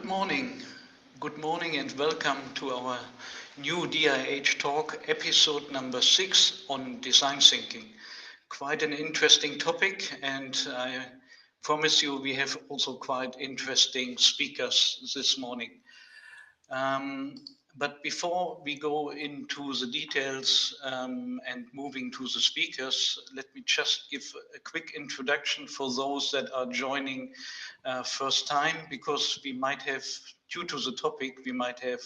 morning. Good morning and welcome to our new DIH Talk, episode number 6 on design thinking. Quite an interesting topic, and I promise you we have also quite interesting speakers this morning. But before we go into the details and moving to the speakers, let me just give a quick introduction for those that are joining first time, because we might have, due to the topic, we might have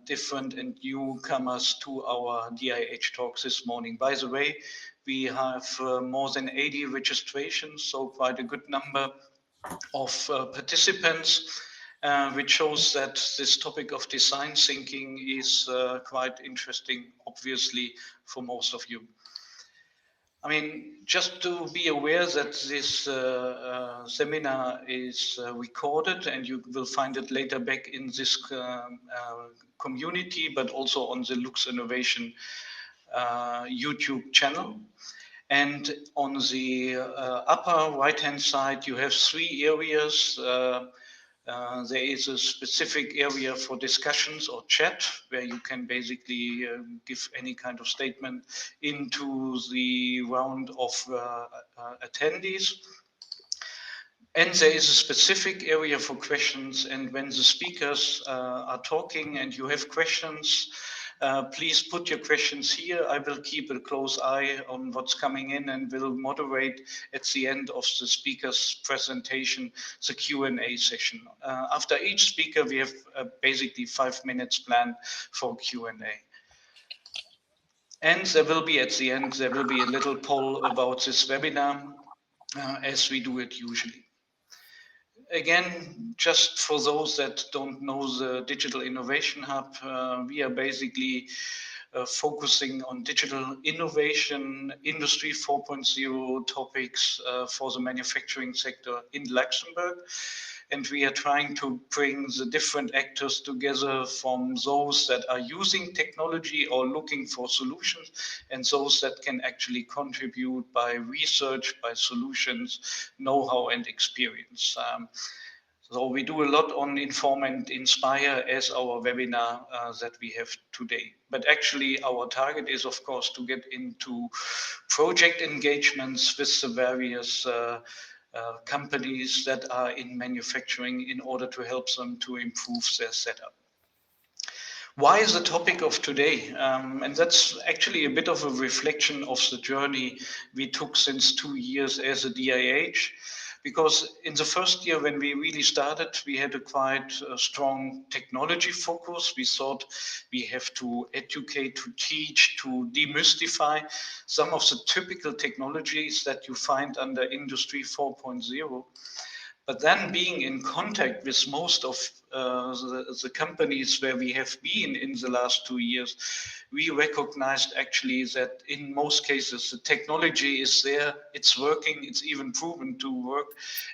different and newcomers to our DIH talks this morning. By the way, we have more than 80 registrations, so quite a good number of participants. Which shows that this topic of design thinking is quite interesting, obviously, for most of you. I mean, just to be aware that this seminar is recorded, and you will find it later back in this community, but also on the Luxinnovation YouTube channel. And on the upper right-hand side, you have 3 areas. There is a specific area for discussions or chat where you can basically give any kind of statement into the round of attendees. And there is a specific area for questions, and when the speakers are talking and you have questions, please put your questions here. I will keep a close eye on what's coming in and will moderate at the end of the speaker's presentation the Q&A session. After each speaker, we have basically 5 minutes planned for Q&A. And there will be, at the end, there will be a little poll about this webinar, as we do it usually. Again, just for those that don't know the Digital Innovation Hub, we are basically focusing on digital innovation, Industry 4.0 topics for the manufacturing sector in Luxembourg. And we are trying to bring the different actors together, from those that are using technology or looking for solutions, and those that can actually contribute by research, by solutions, know-how and experience. So we do a lot on Inform and Inspire as our webinar that we have today. But actually our target is, of course, to get into project engagements with the various companies that are in manufacturing in order to help them to improve their setup. Why is the topic of today? And that's actually a bit of a reflection of the journey we took since 2 years as a DIH. Because in the first year when we really started, we had a quite strong technology focus. We thought we have to educate, to teach, to demystify some of the typical technologies that you find under Industry 4.0. But then being in contact with most of the companies where we have been in the last 2 years, we recognized actually that in most cases the technology is there, it's working, it's even proven to work.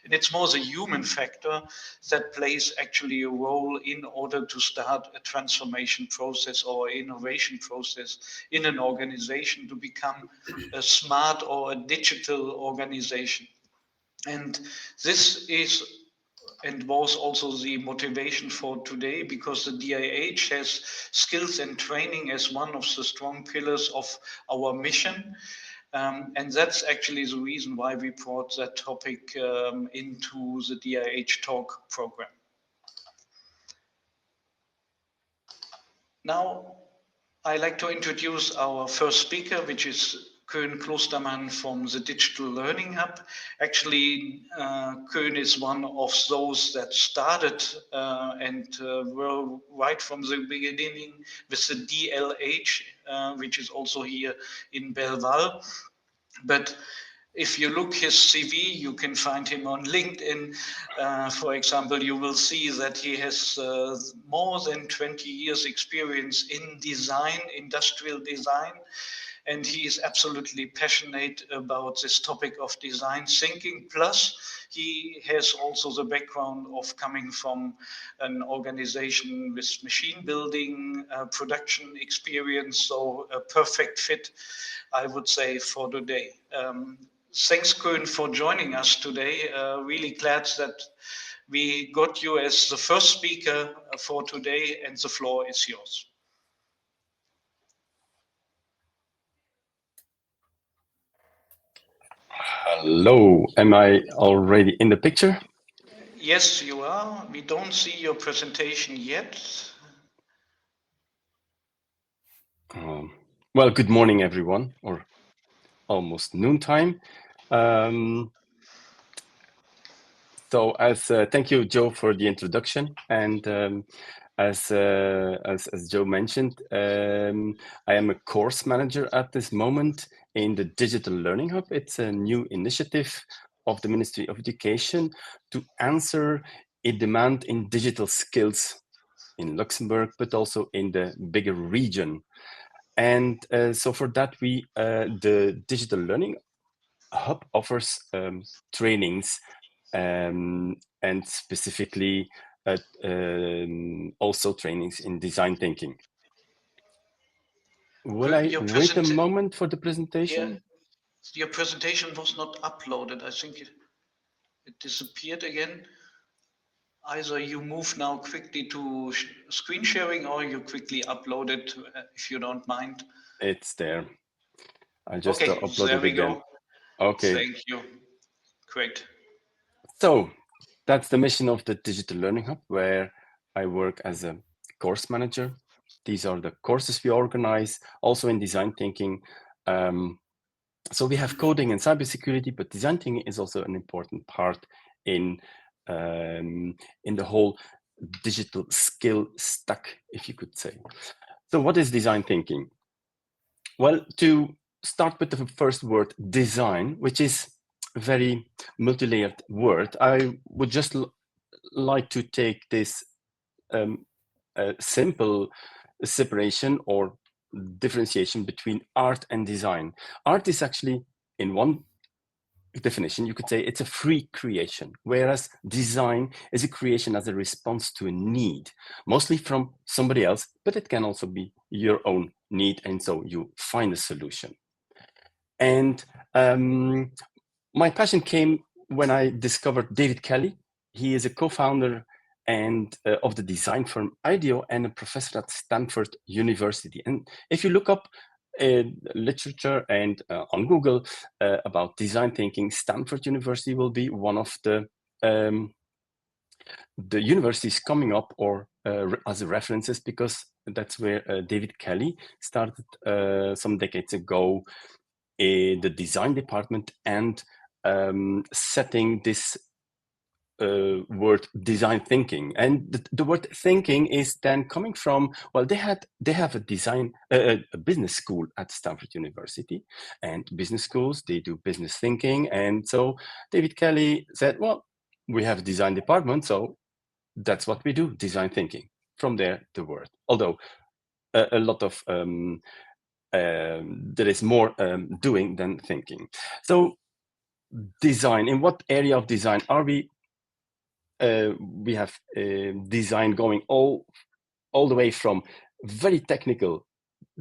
And it's more the human factor that plays actually a role in order to start a transformation process or innovation process in an organization to become a smart or a digital organization. And this is and was also the motivation for today, because the DIH has skills and training as one of the strong pillars of our mission. And that's actually the reason why we brought that topic into the DIH Talk program. Now, I'd like to introduce our first speaker, which is Koen Klosterman from the Digital Learning Hub. Actually, Koen is one of those that started and were right from the beginning with the DLH, which is also here in Belval. But if you look his CV, you can find him on LinkedIn. For example, you will see that he has more than 20 years experience in design, industrial design. And he is absolutely passionate about this topic of design thinking. Plus, he has also the background of coming from an organization with machine building, production experience. So a perfect fit, I would say, for today. Thanks, Koen, for joining us today. Really glad that We got you as the first speaker for today, and the floor is yours. Hello, am I already in the picture? Yes, you are. We don't see your presentation yet. Well, good morning, everyone, or almost noontime. So, thank you, Joe, for the introduction. And as Joe mentioned, I am a course manager at this moment in the Digital Learning Hub. It's a new initiative of the Ministry of Education to answer a demand in digital skills in Luxembourg, but also in the bigger region. And so for that, the Digital Learning Hub offers trainings and specifically also trainings in design thinking. Will I wait a moment for the presentation? Yeah, your presentation was not uploaded. I think it disappeared again. Either you move now quickly to screen sharing or you quickly upload it, if you don't mind. It's there. I just Okay, upload there it we again. go. Okay. Thank you. Great. So that's the mission of the Digital Learning Hub, where I work as a course manager. These are the courses we organize, also in design thinking. So we have coding and cybersecurity, but design thinking is also an important part in the whole digital skill stack, if you could say. So what is design thinking? Well, to start with the first word, design, which is a very multi-layered word, I would just like to take this simple separation or differentiation between art and design. Art is actually, in one definition, you could say it's a free creation, whereas design is a creation as a response to a need, mostly from somebody else, but it can also be your own need, and so you find a solution. And my passion came when I discovered David Kelly. He is a co-founder and of the design firm IDEO and a professor at Stanford University. And if you look up literature and on Google about design thinking, Stanford University will be one of the universities coming up or as references, because that's where David Kelly started some decades ago in the design department and setting this word design thinking. And the word thinking is then coming from, well, they have a design a business school at Stanford University, and business schools, they do business thinking. And so David Kelly said, well, we have a design department, so that's what we do, design thinking. From there, the word, although a lot of there is more doing than thinking. So design, in what area of design are we? We have design going all the way from very technical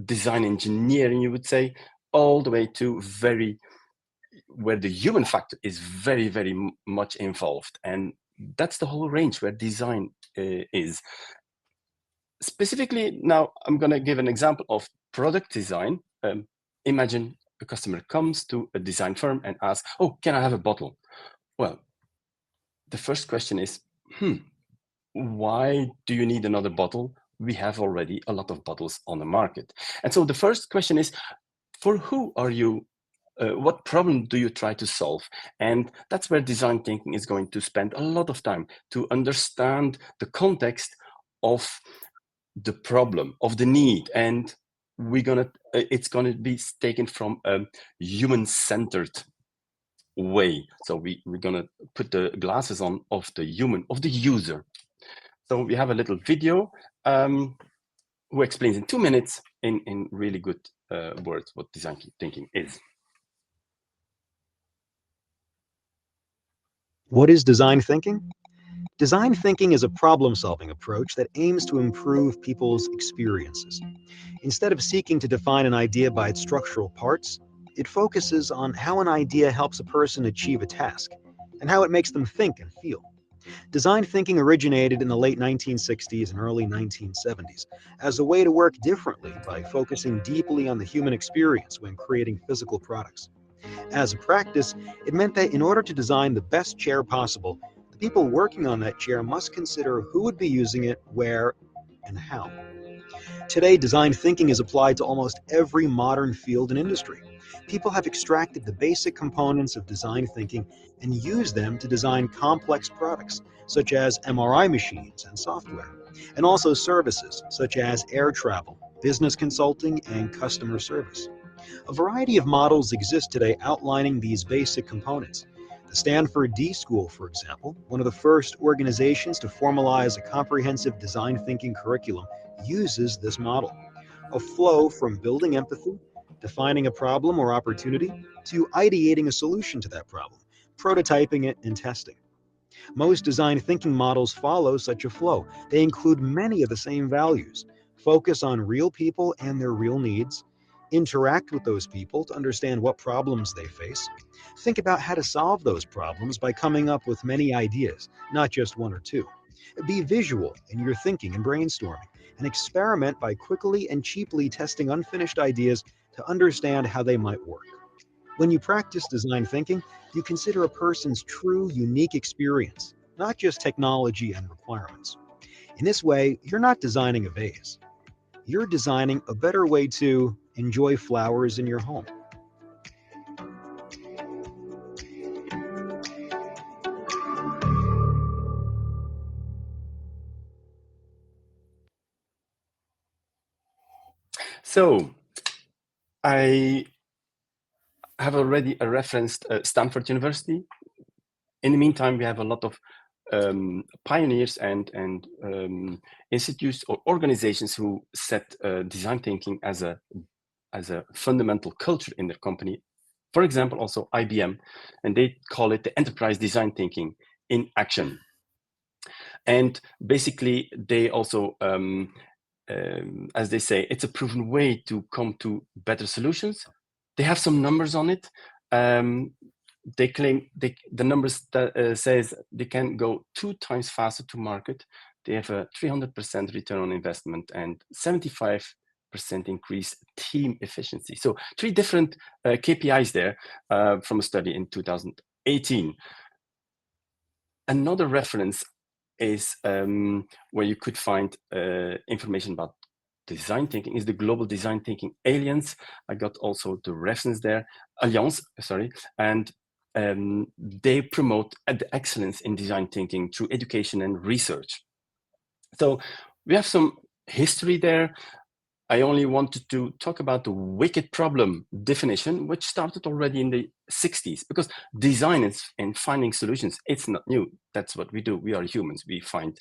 design engineering, you would say, all the way to where the human factor is very much involved. And that's the whole range where design is. Specifically, now I'm going to give an example of product design. Imagine a customer comes to a design firm and asks, oh, can I have a bottle? Well, the first question is, why do you need another bottle? We have already a lot of bottles on the market. And so the first question is, for who are you? What problem do you try to solve? And that's where design thinking is going to spend a lot of time to understand the context of the problem, of the need. And it's gonna be taken from a human-centered way. So we're gonna put the glasses on of the human, of the user. So we have a little video who explains in 2 minutes in really good words what design thinking is. What is design thinking? Design thinking is a problem-solving approach that aims to improve people's experiences. Instead of seeking to define an idea by its structural parts, it focuses on how an idea helps a person achieve a task and how it makes them think and feel. Design thinking originated in the late 1960s and early 1970s as a way to work differently by focusing deeply on the human experience when creating physical products. As a practice, it meant that in order to design the best chair possible, the people working on that chair must consider who would be using it, where, and how. Today, design thinking is applied to almost every modern field and industry. People have extracted the basic components of design thinking and used them to design complex products, such as MRI machines and software, and also services such as air travel, business consulting, and customer service. A variety of models exist today outlining these basic components. The Stanford D School, for example, one of the first organizations to formalize a comprehensive design thinking curriculum, uses this model. A flow from building empathy, defining a problem or opportunity, to ideating a solution to that problem, prototyping it, and testing. Most design thinking models follow such a flow. They include many of the same values, focus on real people and their real needs, interact with those people to understand what problems they face, think about how to solve those problems by coming up with many ideas, not just one or two. Be visual in your thinking and brainstorming, and experiment by quickly and cheaply testing unfinished ideas to understand how they might work. When you practice design thinking, you consider a person's true, unique experience, not just technology and requirements. In this way, you're not designing a vase. You're designing a better way to enjoy flowers in your home. So I have already referenced Stanford University. In the meantime, we have a lot of pioneers and institutes or organizations who set design thinking as a fundamental culture in their company. For example, also IBM, and they call it the enterprise design thinking in action. And basically, they also, as they say, it's a proven way to come to better solutions. They have some numbers on it. They claim the numbers that says they can go 2 times faster to market. They have a 300% return on investment and 75% increase team efficiency. So 3 different KPIs there from a study in 2018. Another reference is where you could find information about design thinking is the Global Design Thinking Alliance. I got also the reference there, Alliance, sorry, and they promote the excellence in design thinking through education and research. So we have some history there. I only wanted to talk about the wicked problem definition, which started already in the 60s, because design is in finding solutions. It's not new. That's what we do. We are humans. We find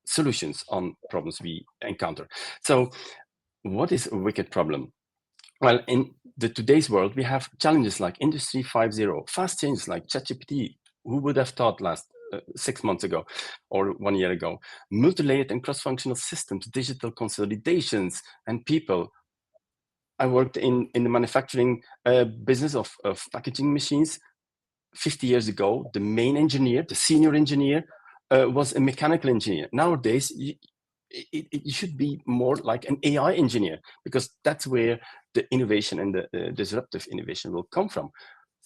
solutions on problems we encounter. So what is a wicked problem? Well, in today's world, we have challenges like Industry 5.0, fast changes like ChatGPT. Who would have thought 6 months ago or 1 year ago? Multi-layered and cross-functional systems, digital consolidations, and people. I worked in the manufacturing business of packaging machines. 50 years ago, the main engineer, the senior engineer, was a mechanical engineer. Nowadays, it should be more like an AI engineer, because that's where the innovation and the disruptive innovation will come from.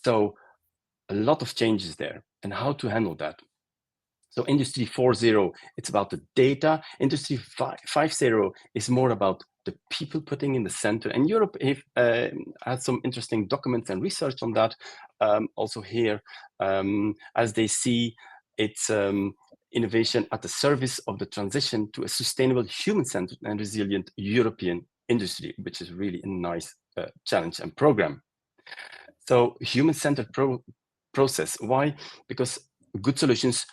So a lot of changes there, and how to handle that. So Industry 4.0, it's about the data. Industry 5.0 is more about the people putting in the center. And Europe had some interesting documents and research on that. Also here, as they see, it's innovation at the service of the transition to a sustainable, human-centered and resilient European industry, which is really a nice challenge and program. So human-centered process. Why? Because good solutions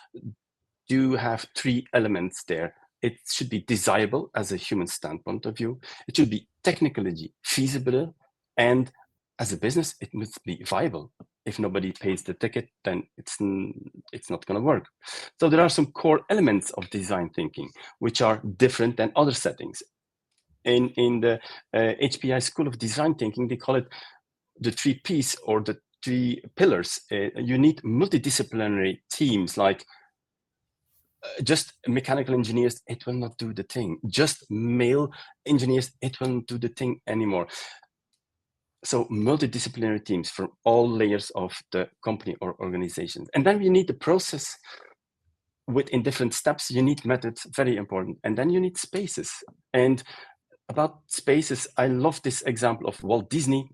do have 3 elements there. It should be desirable as a human standpoint of view. It should be technically feasible, and as a business, it must be viable. If nobody pays the ticket, then it's not going to work. So there are some core elements of design thinking which are different than other settings. In the HPI School of Design Thinking, they call it the 3 Ps, or the 3 pillars. You need multidisciplinary teams, like just mechanical engineers, it will not do the thing. Just male engineers, it will not do the thing anymore. So multidisciplinary teams from all layers of the company or organization. And then you need the process in different steps. You need methods, very important. And then you need spaces. And about spaces, I love this example of Walt Disney,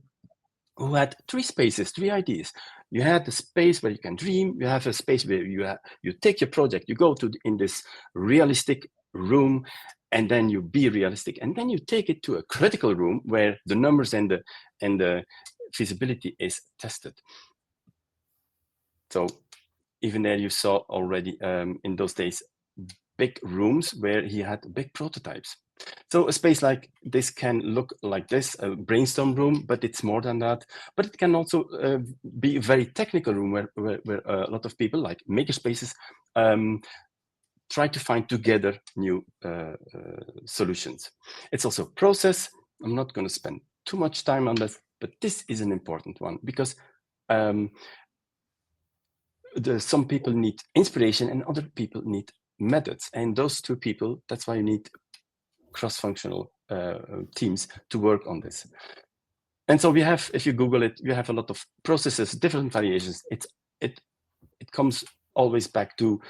who had 3 spaces, 3 ideas. You had the space where you can dream. You have a space where you take your project, you go in this realistic room, and then you be realistic, and then you take it to a critical room where the numbers and the feasibility is tested. So even there, you saw already in those days big rooms where he had big prototypes. So a space like this can look like this, a brainstorm room, but it's more than that. But it can also be a very technical room where a lot of people, like makerspaces, try to find together new solutions. It's also a process. I'm not going to spend too much time on this, but this is an important one because some people need inspiration and other people need methods. And those 2 people, that's why you need cross-functional teams to work on this. And so we have, if you Google it, you have a lot of processes, different variations. It comes always back to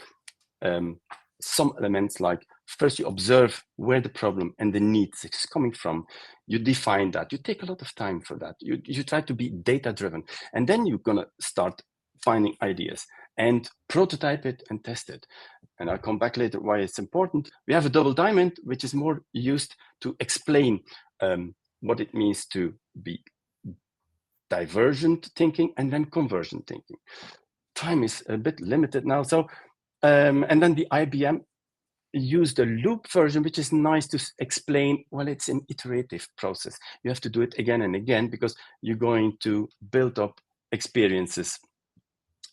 some elements, like first you observe where the problem and the needs is coming from. You define that. You take a lot of time for that. You try to be data-driven. And then you're going to start finding ideas and prototype it and test it. And I'll come back later why it's important. We have a double diamond, which is more used to explain what it means to be divergent thinking and then convergent thinking. Time is a bit limited now. So, and then the IBM used the loop version, which is nice to explain, well, it's an iterative process. You have to do it again and again because you're going to build up experiences.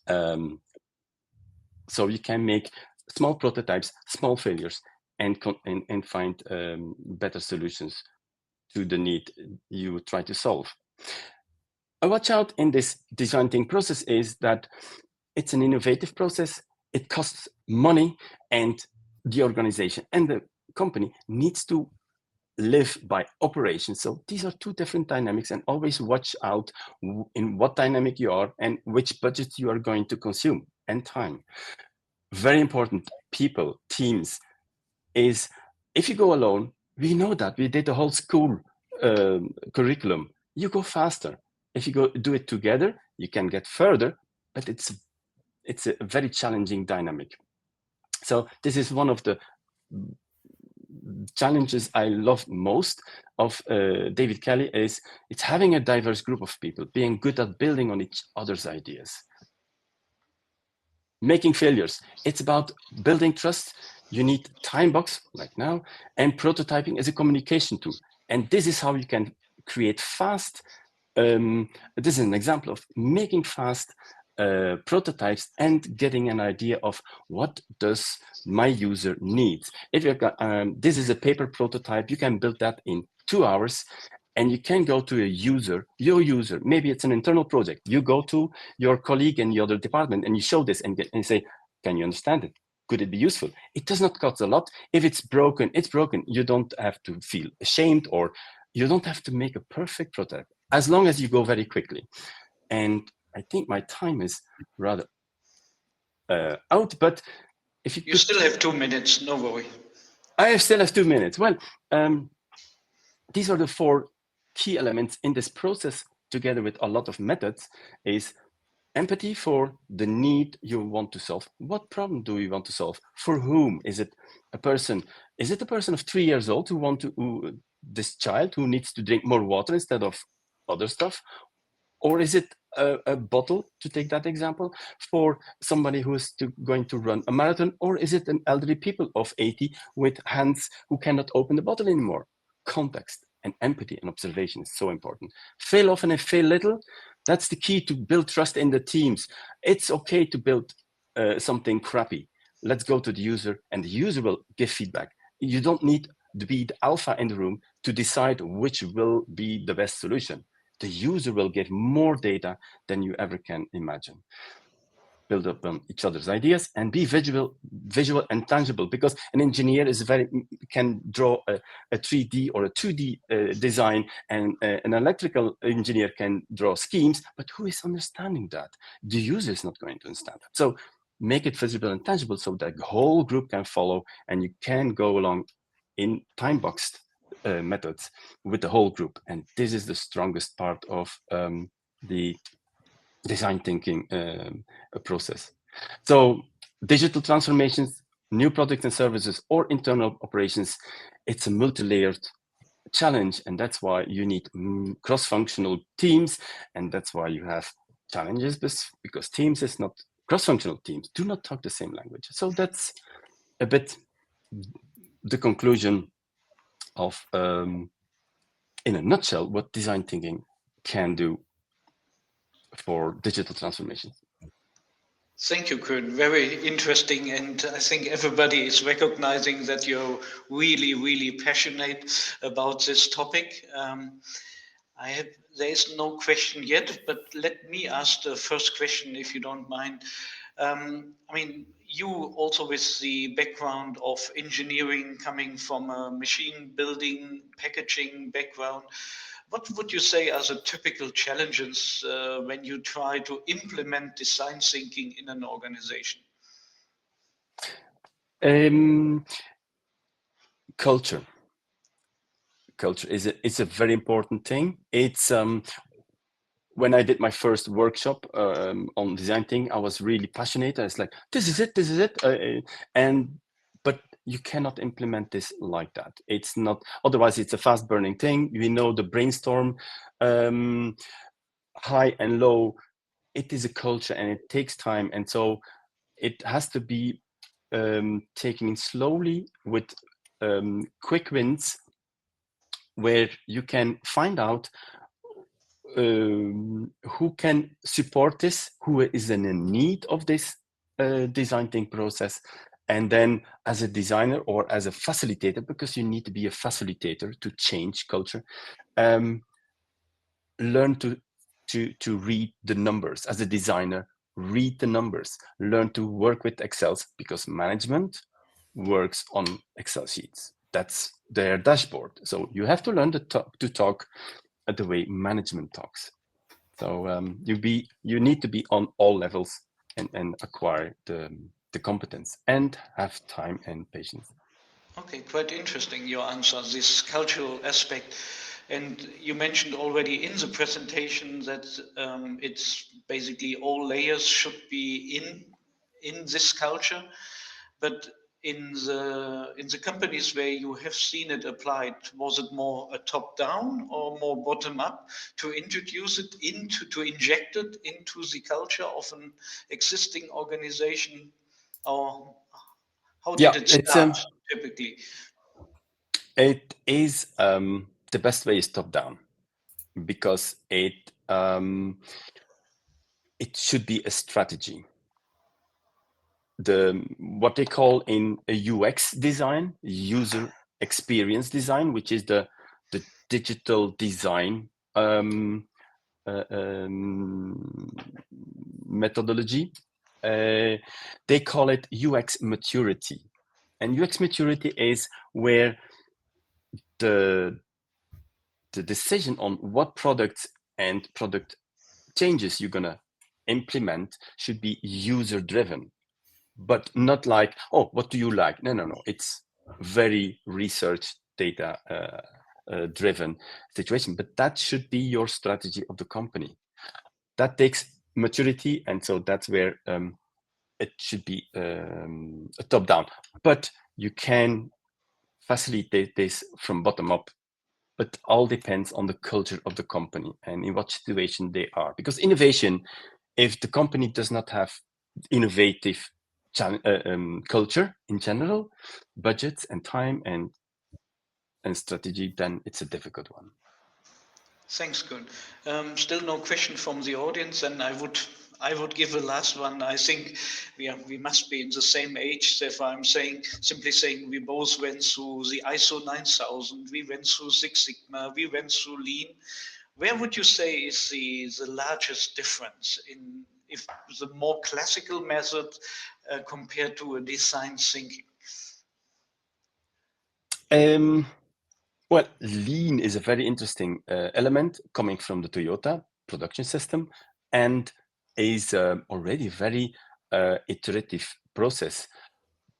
So you can make small prototypes, small failures, and find better solutions to the need you try to solve. A watch out in this design thinking process is that it's an innovative process. It costs money, and the organization and the company needs to live by operations. So these are 2 different dynamics, and always watch out in what dynamic you are and which budget you are going to consume and time. Very important, people, teams, is if you go alone, we know that. We did the whole school curriculum. You go faster. If you do it together, you can get further, but it's a very challenging dynamic. So this is one of the challenges I love most of David Kelly is it's having a diverse group of people, being good at building on each other's ideas. Making failures, it's about building trust. You need time box like now, and prototyping is a communication tool. And this is how you can create fast. This is an example of making fast prototypes and getting an idea of what does my user need. If you've got, this is a paper prototype, you can build that in 2 hours. And you can go to your user, maybe it's an internal project. You go to your colleague in the other department and you show this and say, can you understand it? Could it be useful? It does not cost a lot. If it's broken, it's broken. You don't have to feel ashamed, or you don't have to make a perfect prototype, as long as you go very quickly. And I think my time is rather out, but if you still have 2 minutes, no worry. I still have 2 minutes. Well, these are the 4 key elements in this process, together with a lot of methods, is empathy for the need you want to solve. What problem do you want to solve? For whom? Is it a person? Is it a person of 3 years old this child who needs to drink more water instead of other stuff? Or is it a bottle, to take that example, for somebody who is going to run a marathon? Or is it an elderly people of 80 with hands who cannot open the bottle anymore? Context and empathy and observation is so important. Fail often and fail little. That's the key to build trust in the teams. It's okay to build something crappy. Let's go to the user, and the user will give feedback. You don't need to be the alpha in the room to decide which will be the best solution. The user will give more data than you ever can imagine. build up on each other's ideas, and be visual and tangible, because an engineer can draw a 3D or a 2D design, and an electrical engineer can draw schemes, but who is understanding that? The user is not going to understand that. So make it visible and tangible so that the whole group can follow, and you can go along in time-boxed methods with the whole group. And this is the strongest part of the design thinking process. So digital transformations, new products and services, or internal operations, it's a multi-layered challenge, and that's why you need cross-functional teams, and that's why you have challenges, because teams is not, cross-functional teams do not talk the same language. So that's a bit the conclusion of, in a nutshell, what design thinking can do for digital transformation. Thank you, Kurt. Very interesting, and I think everybody is recognizing that you're really, really passionate about this topic. There is no question yet, but let me ask the first question, if you don't mind. I mean, you also with the background of engineering, coming from a machine building, packaging background, what would you say are the typical challenges when you try to implement design thinking in an organization? Culture is a very important thing. It's when I did my first workshop on design thinking, I was really passionate. I was like, this is it. But you cannot implement this like that. It's not, otherwise it's a fast burning thing. We know the brainstorm, high and low, it is a culture and it takes time. And so it has to be taken slowly with quick wins, where you can find out who can support this, who is in need of this design thinking process. And then as a designer or as a facilitator, because you need to be a facilitator to change culture, learn to read the numbers. As a designer, read the numbers, learn to work with Excels, because management works on Excel sheets. That's their dashboard. So you have to learn to talk the way management talks. So you need to be on all levels and acquire the competence and have time and patience. Okay, quite interesting, your answer, this cultural aspect. And you mentioned already in the presentation that it's basically all layers should be in this culture. But in the companies where you have seen it applied, was it more a top down or more bottom up to introduce it to inject it into the culture of an existing organization? Or how did it start typically? It is the best way is top down, because it should be a strategy. What they call in a UX design, user experience design, which is the digital design methodology. They call it UX maturity. And UX maturity is where the decision on what products and product changes you're going to implement should be user driven, but not like, oh, what do you like? No. It's very research data driven situation, but that should be your strategy of the company. That takes maturity, and so that's where it should be a top down. But you can facilitate this from bottom up, but all depends on the culture of the company and in what situation they are. Because innovation, if the company does not have innovative culture in general, budgets and time and strategy, then it's a difficult one. Thanks, Kun. Still no question from the audience, and I would give a last one. I think we must be in the same age. So if I'm simply saying we both went through the ISO 9000, we went through Six Sigma, we went through Lean. Where would you say is the largest difference if the more classical method compared to a design thinking? Well, lean is a very interesting element coming from the Toyota production system, and is already very iterative process,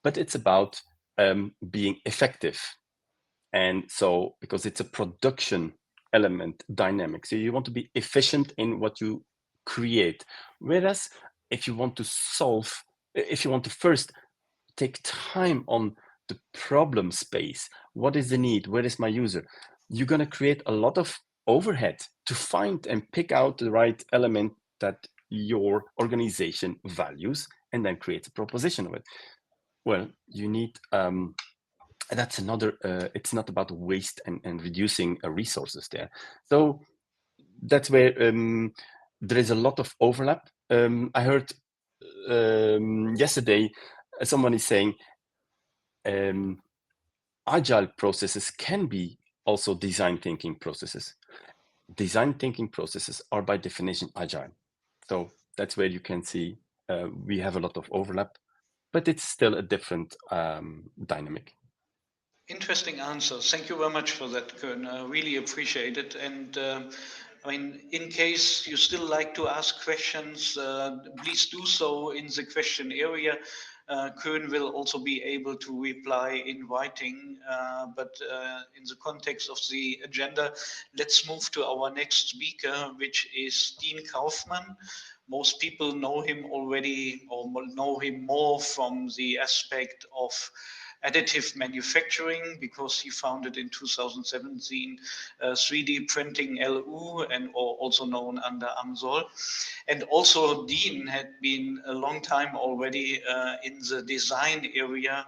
but it's about being effective. And so, because it's a production element dynamic, so you want to be efficient in what you create. Whereas if you want to first take time on the problem space, what is the need, where is my user, you're going to create a lot of overhead to find and pick out the right element that your organization values, and then create a proposition with. Well, you need that's another it's not about waste and reducing resources there. So that's where there is a lot of overlap. I heard yesterday someone is saying agile processes can be also design thinking processes. Design thinking processes are by definition agile. So that's where you can see we have a lot of overlap, but it's still a different dynamic. Interesting answer. Thank you very much for that, Koen. I really appreciate it. And I mean, in case you still like to ask questions, please do so in the question area. Koen will also be able to reply in writing, but in the context of the agenda, let's move to our next speaker, which is Dean Kaufmann. Most people know him already, or know him more from the aspect of additive manufacturing, because he founded in 2017 3D Printing LU, and or also known under AMSOL. And also Dean had been a long time already in the design area.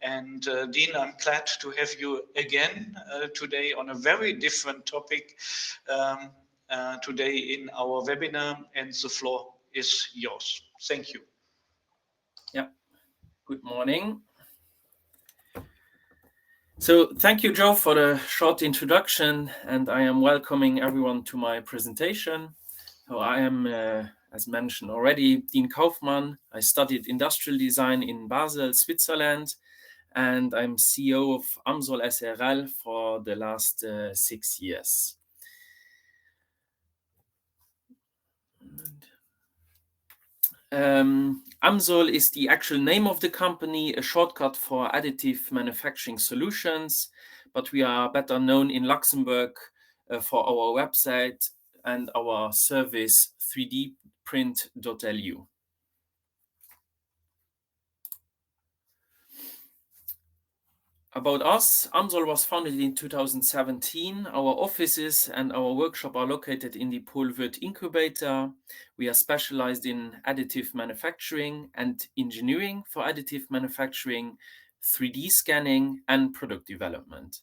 And Dean, I'm glad to have you again today on a very different topic today in our webinar, and the floor is yours. Thank you. Yeah, good morning. So thank you, Joe, for the short introduction, and I am welcoming everyone to my presentation. So I am, as mentioned already, Dean Kaufmann. I studied industrial design in Basel, Switzerland, and I'm CEO of AMSOL SRL for the last 6 years. AMSOL is the actual name of the company, a shortcut for additive manufacturing solutions, but we are better known in Luxembourg for our website and our service 3dprint.lu. About us, AMSOL was founded in 2017. Our offices and our workshop are located in the Pole Word incubator. We are specialized in additive manufacturing and engineering for additive manufacturing, 3D scanning, and product development.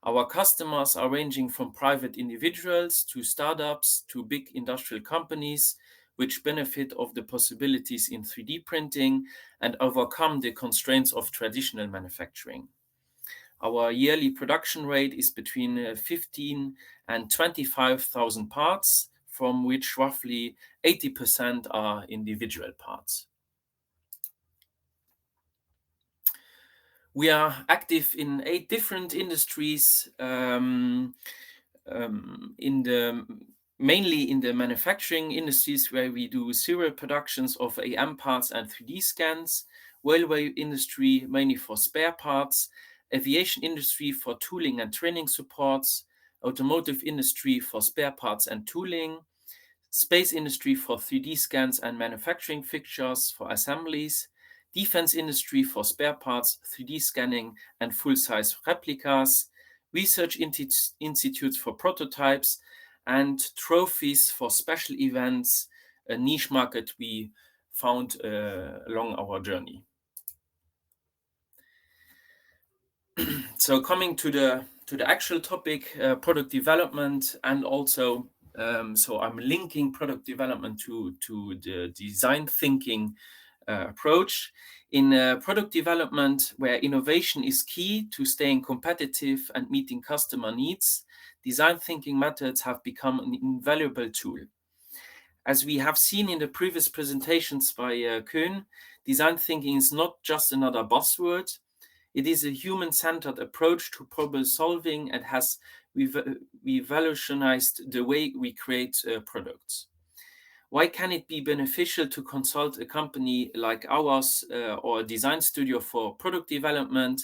Our customers are ranging from private individuals to startups to big industrial companies, which benefit of the possibilities in 3D printing and overcome the constraints of traditional manufacturing. Our yearly production rate is between 15 and 25,000 parts, from which roughly 80% are individual parts. We are active in 8 different industries, mainly in the manufacturing industries, where we do serial productions of AM parts and 3D scans, railway industry mainly for spare parts, aviation industry for tooling and training supports, automotive industry for spare parts and tooling, space industry for 3D scans and manufacturing fixtures for assemblies, defense industry for spare parts, 3D scanning and full-size replicas, research institutes for prototypes, and trophies for special events, a niche market we found along our journey. So coming to the actual topic, product development, and also so I'm linking product development to the design thinking approach. In product development, where innovation is key to staying competitive and meeting customer needs, design thinking methods have become an invaluable tool. As we have seen in the previous presentations by Koen, design thinking is not just another buzzword. It is a human-centered approach to problem solving and has revolutionized the way we create products. Why can it be beneficial to consult a company like ours or a design studio for product development?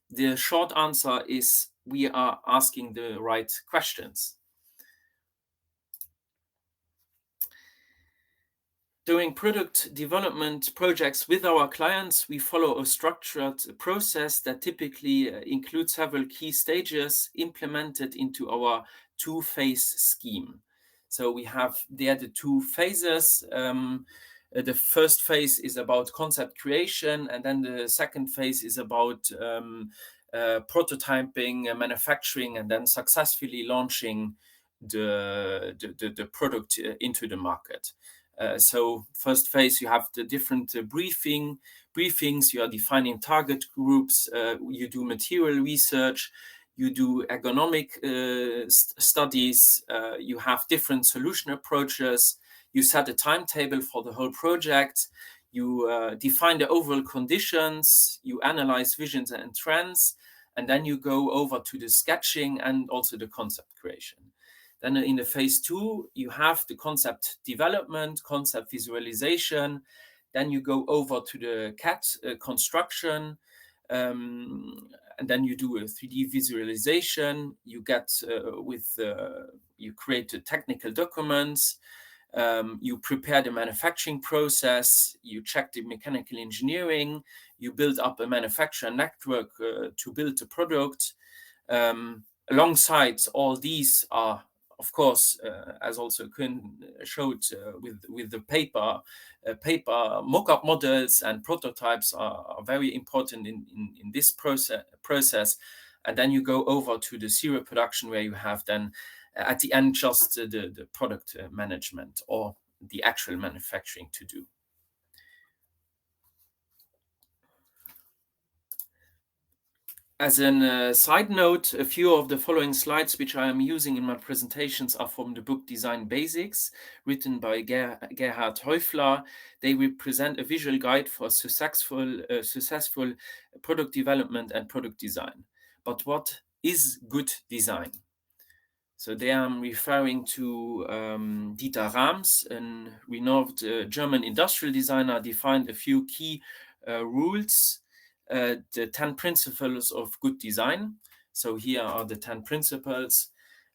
The short answer is we are asking the right questions. During product development projects with our clients, we follow a structured process that typically includes several key stages implemented into our two-phase scheme. So we have there the two phases. The first phase is about concept creation, and then the second phase is about prototyping, manufacturing, and then successfully launching the product into the market. So first phase, you have the different briefings, you are defining target groups, you do material research, you do ergonomic studies, you have different solution approaches, you set a timetable for the whole project, you define the overall conditions, you analyze visions and trends, and then you go over to the sketching and also the concept creation. Then in the phase 2, you have the concept development, concept visualization. Then you go over to the CAD construction, and then you do a 3D visualization. You get you create the technical documents. You prepare the manufacturing process. You check the mechanical engineering. You build up a manufacturer network to build the product. Alongside all these are, of course, as also Koen showed with the paper mock-up models and prototypes are very important in this process. And then you go over to the serial production where you have then at the end just the product management or the actual manufacturing to do. As a side note, a few of the following slides which I am using in my presentations are from the book Design Basics, written by Gerhard Häufler. They represent a visual guide for successful product development and product design. But what is good design? So there I'm referring to Dieter Rams, a renowned German industrial designer, defined a few key rules. The 10 principles of good design. So here are the 10 principles: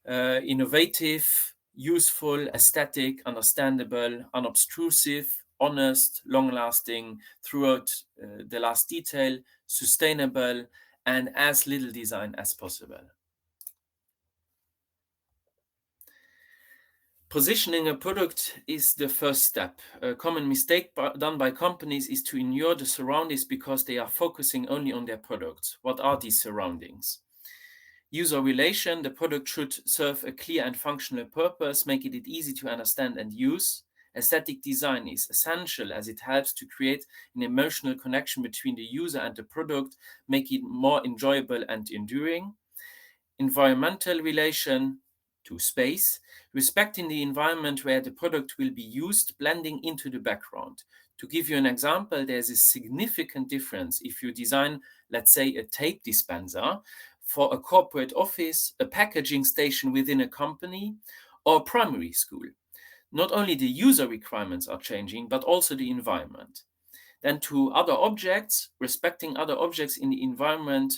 innovative, useful, aesthetic, understandable, unobtrusive, honest, long-lasting, throughout the last detail, sustainable, and as little design as possible. Positioning a product is the first step. A common mistake done by companies is to ignore the surroundings because they are focusing only on their products. What are these surroundings? User relation: the product should serve a clear and functional purpose, making it easy to understand and use. Aesthetic design is essential as it helps to create an emotional connection between the user and the product, making it more enjoyable and enduring. Environmental relation to space: respecting the environment where the product will be used, blending into the background. To give you an example, there's a significant difference if you design, let's say, a tape dispenser for a corporate office, a packaging station within a company, or a primary school. Not only the user requirements are changing, but also the environment. Then to other objects, respecting other objects in the environment.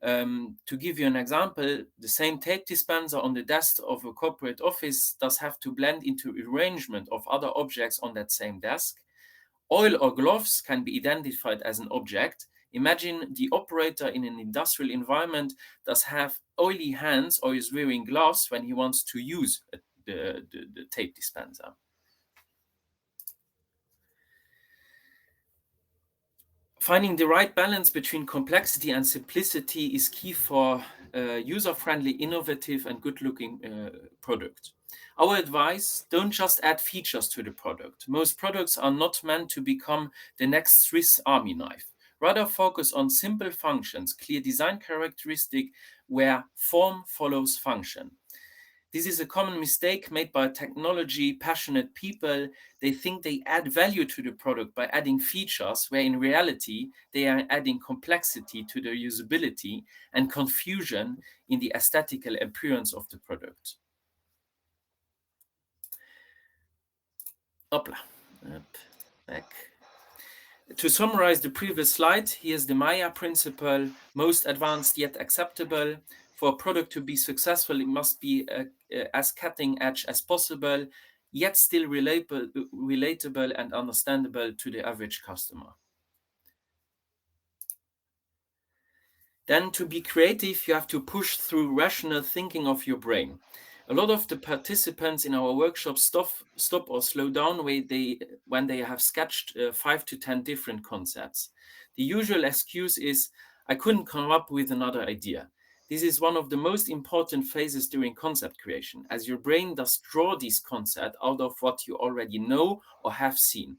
To give you an example, the same tape dispenser on the desk of a corporate office does have to blend into arrangement of other objects on that same desk. Oil or gloves can be identified as an object. Imagine the operator in an industrial environment does have oily hands or is wearing gloves when he wants to use the tape dispenser. Finding the right balance between complexity and simplicity is key for user-friendly, innovative, and good-looking product. Our advice: don't just add features to the product. Most products are not meant to become the next Swiss Army knife. Rather focus on simple functions, clear design characteristic where form follows function. This is a common mistake made by technology passionate people. They think they add value to the product by adding features, where in reality, they are adding complexity to the usability and confusion in the aesthetical appearance of the product. Up, back. To summarize the previous slide, here's the Maya principle, most advanced yet acceptable. For a product to be successful, it must be as cutting edge as possible, yet still relatable and understandable to the average customer. Then to be creative, you have to push through rational thinking of your brain. A lot of the participants in our workshop stop or slow down when they have sketched 5 to 10 different concepts. The usual excuse is, I couldn't come up with another idea. This is one of the most important phases during concept creation, as your brain does draw these concepts out of what you already know or have seen.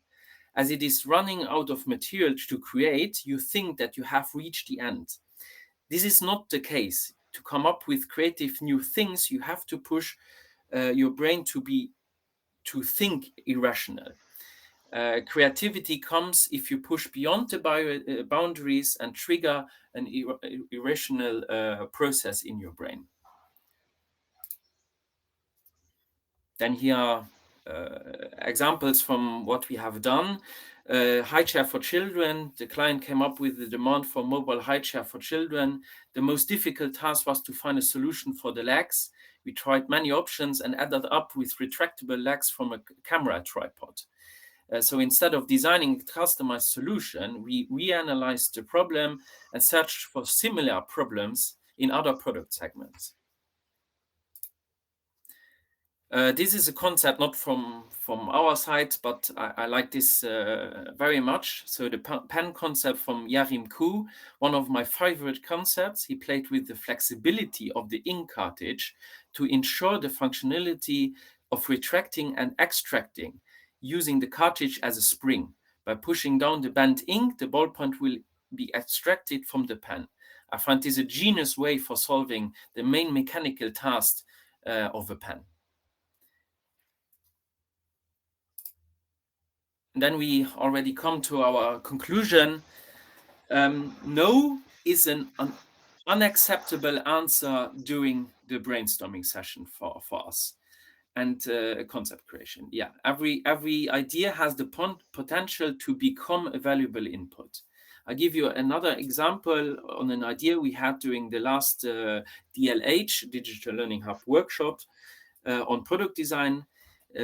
As it is running out of material to create, you think that you have reached the end. This is not the case. To come up with creative new things, you have to push your brain to think irrational. Creativity comes if you push beyond the boundaries and trigger an irrational process in your brain. Then here are examples from what we have done. High chair for children. The client came up with the demand for mobile high chair for children. The most difficult task was to find a solution for the legs. We tried many options and ended up with retractable legs from a camera tripod. So instead of designing a customized solution, we reanalyzed the problem and searched for similar problems in other product segments. This is a concept not from our side, but I like this very much. So the pen concept from Yarim Koo, one of my favorite concepts. He played with the flexibility of the ink cartridge to ensure the functionality of retracting and extracting, using the cartridge as a spring. By pushing down the bent ink, the ballpoint will be extracted from the pen. I find this a genius way for solving the main mechanical task of a pen. And then we already come to our conclusion. No is an unacceptable answer during the brainstorming session for us. And concept creation. Yeah, every idea has the potential to become a valuable input. I'll give you another example on an idea we had during the last D-L-H, Digital Learning Hub workshop on product design.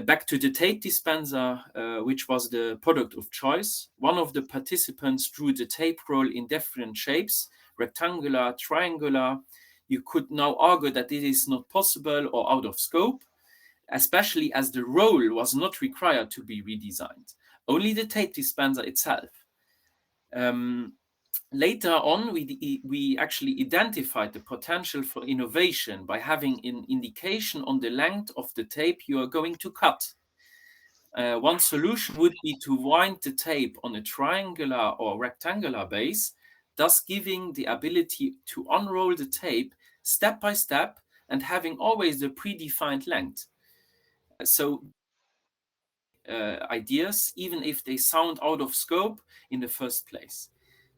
Back to the tape dispenser, which was the product of choice. One of the participants drew the tape roll in different shapes, rectangular, triangular. You could now argue that it is not possible or out of scope, especially as the roll was not required to be redesigned, only the tape dispenser itself. Later on, we actually identified the potential for innovation by having an indication on the length of the tape you are going to cut. One solution would be to wind the tape on a triangular or rectangular base, thus giving the ability to unroll the tape step by step and having always the predefined length. So ideas, even if they sound out of scope in the first place.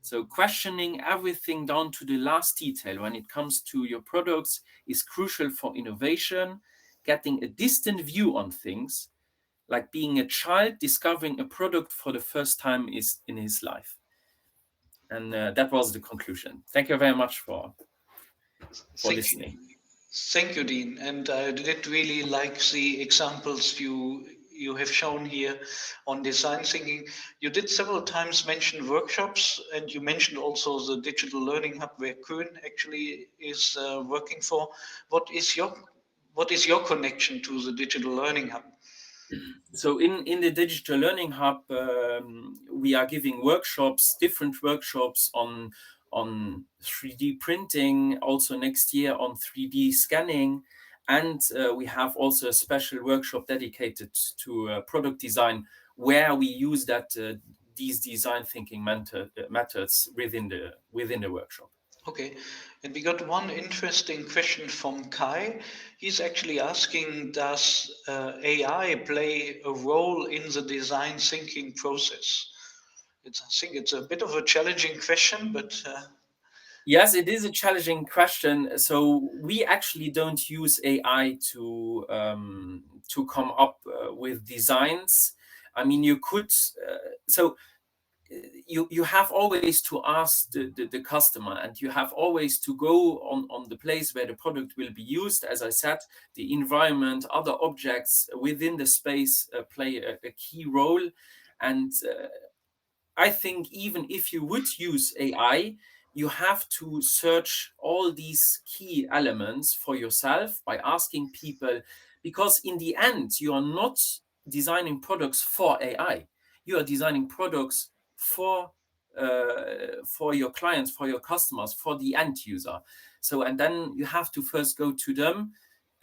So questioning everything down to the last detail when it comes to your products is crucial for innovation. Getting a distant view on things, like being a child discovering a product for the first time is in his life. And that was the conclusion. Thank you very much for listening. Thank you, Dean. And I did really like the examples you have shown here on design thinking. You did several times mention workshops, and you mentioned also the Digital Learning Hub where Koen actually is working for. What is your connection to the Digital Learning Hub? So in the Digital Learning Hub, we are giving workshops, different workshops on 3D printing, also next year on 3D scanning. And we have also a special workshop dedicated to product design, where we use these design thinking methods within the workshop. Okay, and we got one interesting question from Kai. He's actually asking, does AI play a role in the design thinking process? I think it's a bit of a challenging question, but Yes, it is a challenging question. So we actually don't use AI to come up with designs. I mean, you could. So you have always to ask the customer, and you have always to go on the place where the product will be used. As I said, the environment, other objects within the space play a key role. And I think even if you would use AI, you have to search all these key elements for yourself by asking people, because in the end, you are not designing products for AI. You are designing products for your clients, for your customers, for the end user. So, and then you have to first go to them,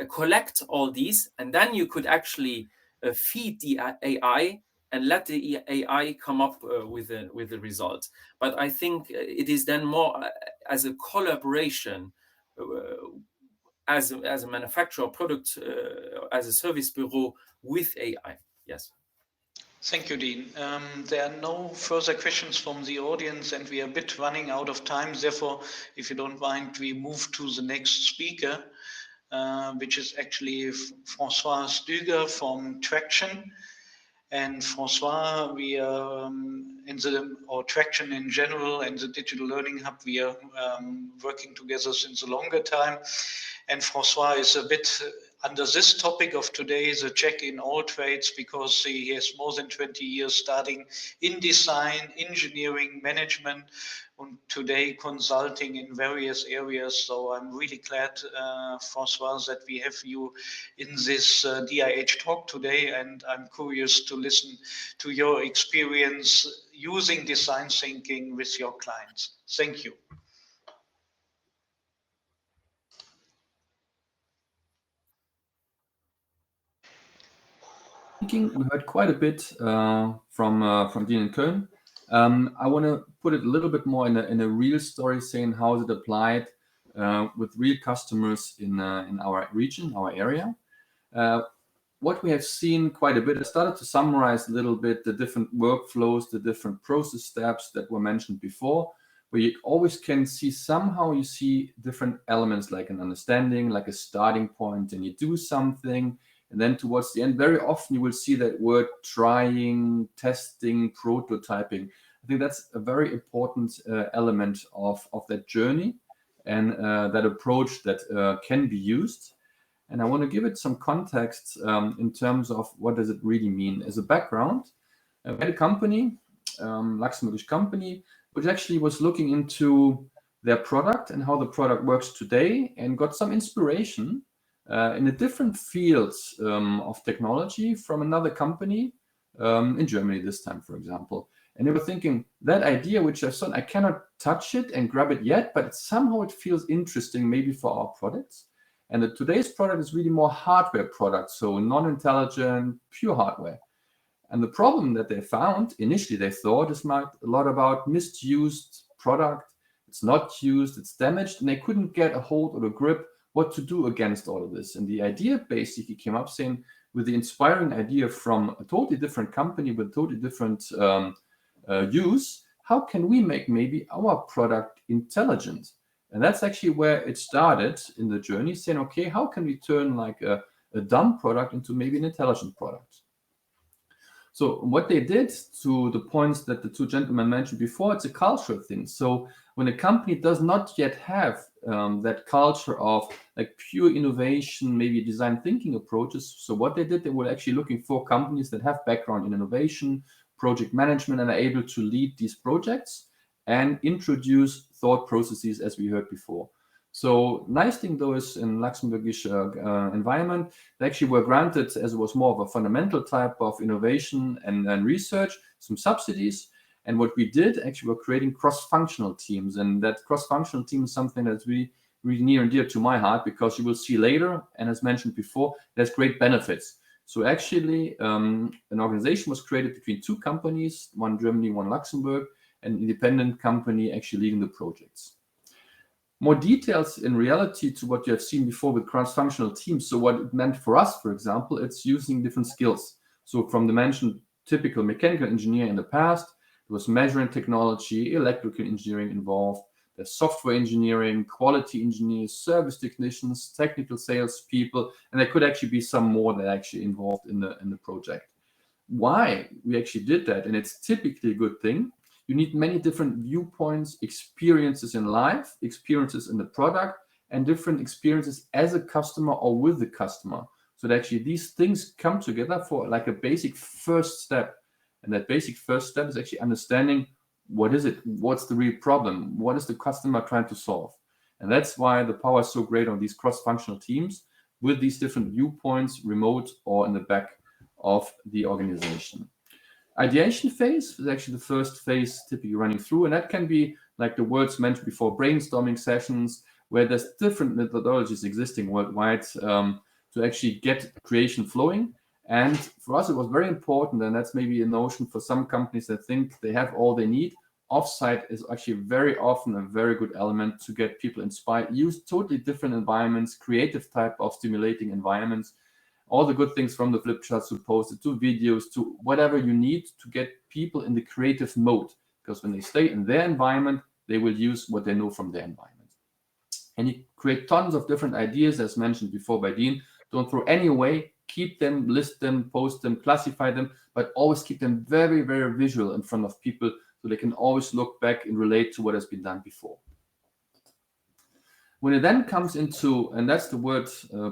collect all these, and then you could actually feed the AI and let the AI come up with a result. But I think it is then more as a collaboration, as a manufacturer product, as a service bureau with AI. Yes. thank you, Dean. There are no further questions from the audience, and we are a bit running out of time. Therefore, if you don't mind, we move to the next speaker, which is actually François Stüger from Traction. And François, we are in the, or Traction in general, and the Digital Learning Hub, we are working together since a longer time. And François is a bit under this topic of today, the Jack in all trades, because he has more than 20 years starting in design, engineering, management, and today consulting in various areas. So I'm really glad, François, that we have you in this DIH talk today, and I'm curious to listen to your experience using design thinking with your clients. Thank you. We heard quite a bit from Dean and Köln. I want to put it a little bit more in a real story, saying how is it applied with real customers in our region, our area. What we have seen quite a bit, I started to summarize a little bit the different workflows, the different process steps that were mentioned before, where you always can see somehow you see different elements like an understanding, like a starting point, and you do something. And then towards the end, very often you will see that word trying, testing, prototyping. I think that's a very important element of that journey and that approach that can be used. And I want to give it some context in terms of what does it really mean. As a background, we had a company, Luxembourgish company, which actually was looking into their product and how the product works today, and got some inspiration in the different fields of technology from another company in Germany this time, for example. And they were thinking, that idea which I've seen, I cannot touch it and grab it yet, but somehow it feels interesting maybe for our products. And today's product is really more hardware product, so non-intelligent, pure hardware. And the problem that they found, initially they thought, is a lot about misused product. It's not used, it's damaged, and they couldn't get a hold or a grip what to do against all of this. And the idea basically came up saying, with the inspiring idea from a totally different company with totally different use, how can we make maybe our product intelligent? And that's actually where it started in the journey, saying, okay, how can we turn like a dumb product into maybe an intelligent product? So what they did, to the points that the two gentlemen mentioned before, it's a cultural thing. So when a company does not yet have that culture of like pure innovation, maybe design thinking approaches, so what they did, they were actually looking for companies that have background in innovation, project management, and are able to lead these projects and introduce thought processes, as we heard before. So nice thing though is in Luxembourgish environment, they actually were granted, as it was more of a fundamental type of innovation and research, some subsidies. And what we did, actually, we're creating cross-functional teams. And that cross-functional team is something that's really, really near and dear to my heart, because you will see later, and as mentioned before, there's great benefits. So actually, an organization was created between two companies, one Germany, one Luxembourg, an independent company actually leading the projects. More details in reality to what you have seen before with cross-functional teams. So what it meant for us, for example, it's using different skills. So from the mentioned typical mechanical engineer in the past, there was measuring technology, electrical engineering involved, there's software engineering, quality engineers, service technicians, technical sales people, and there could actually be some more that actually involved in the project. Why we actually did that, and it's typically a good thing. You need many different viewpoints, experiences in life, experiences in the product, and different experiences as a customer or with the customer. So that actually these things come together for like a basic first step. And that basic first step is actually understanding what is it, what's the real problem, what is the customer trying to solve. And that's why the power is so great on these cross-functional teams with these different viewpoints, remote or in the back of the organization. Ideation phase is actually the first phase typically running through, and that can be like the words mentioned before, brainstorming sessions where there's different methodologies existing worldwide to actually get creation flowing. And for us, it was very important, and that's maybe a notion for some companies that think they have all they need. Offsite is actually very often a very good element to get people inspired, use totally different environments, creative type of stimulating environments, all the good things from the flip charts to post-it to videos to whatever you need to get people in the creative mode. Because when they stay in their environment, they will use what they know from their environment. And you create tons of different ideas, as mentioned before by Dean. Don't throw any away. Keep them, list them, post them, classify them, but always keep them very, very visual in front of people so they can always look back and relate to what has been done before. When it then comes into, and that's the word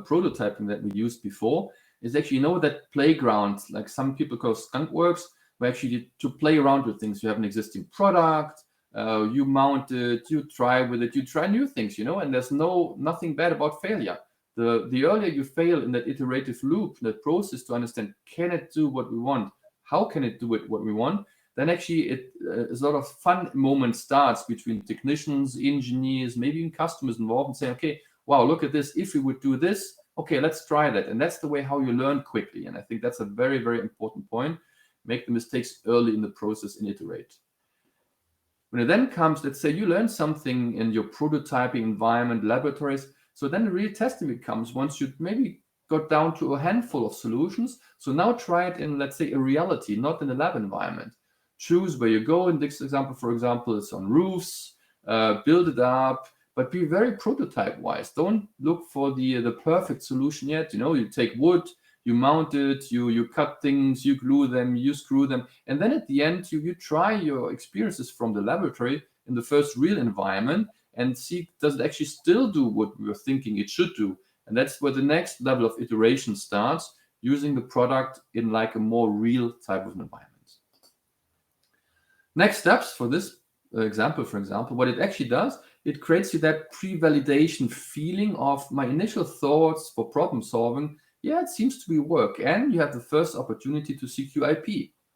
prototyping that we used before, is actually, you know, that playground, like some people call skunk works, where actually to play around with things. You have an existing product, you mount it, you try with it, you try new things, you know, and there's nothing bad about failure. The earlier you fail in that iterative loop, that process to understand, can it do what we want? How can it do it what we want? Then actually a sort of fun moment starts between technicians, engineers, maybe even customers involved and say, okay, wow, look at this. If we would do this, okay, let's try that. And that's the way how you learn quickly. And I think that's a very, very important point. Make the mistakes early in the process and iterate. When it then comes, let's say you learn something in your prototyping environment, laboratories. So then the real testing becomes once you maybe got down to a handful of solutions. So now try it in, let's say, a reality, not in a lab environment. Choose where you go. In this example, for example, it's on roofs, build it up, but be very prototype wise. Don't look for the perfect solution yet. You know, you take wood, you mount it, you cut things, you glue them, you screw them. And then at the end, you try your experiences from the laboratory in the first real environment and see, does it actually still do what we were thinking it should do? And that's where the next level of iteration starts, using the product in like a more real type of environment. Next steps for this example, for example, what it actually does, it creates you that pre-validation feeling of my initial thoughts for problem solving. Yeah, it seems to be work. And you have the first opportunity to secure IP.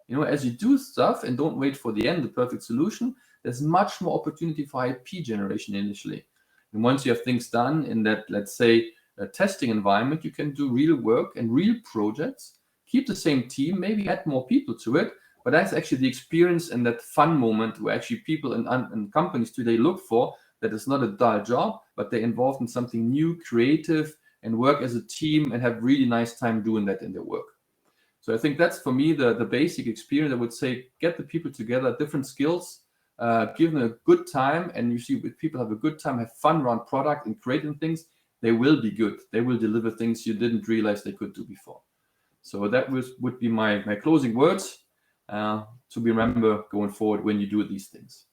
You know, as you do stuff and don't wait for the end, the perfect solution, there's much more opportunity for IP generation initially. And once you have things done in that, let's say, a testing environment, you can do real work and real projects, keep the same team, maybe add more people to it. But that's actually the experience and that fun moment where actually people and companies today look for, that is not a dull job, but they're involved in something new, creative, and work as a team and have really nice time doing that in their work. So I think that's for me the basic experience. I would say get the people together, different skills, give them a good time, and you see if people have a good time, have fun around product and creating things, they will be good. They will deliver things you didn't realize they could do before. So that would be my closing words. To be remember going forward when you do these things.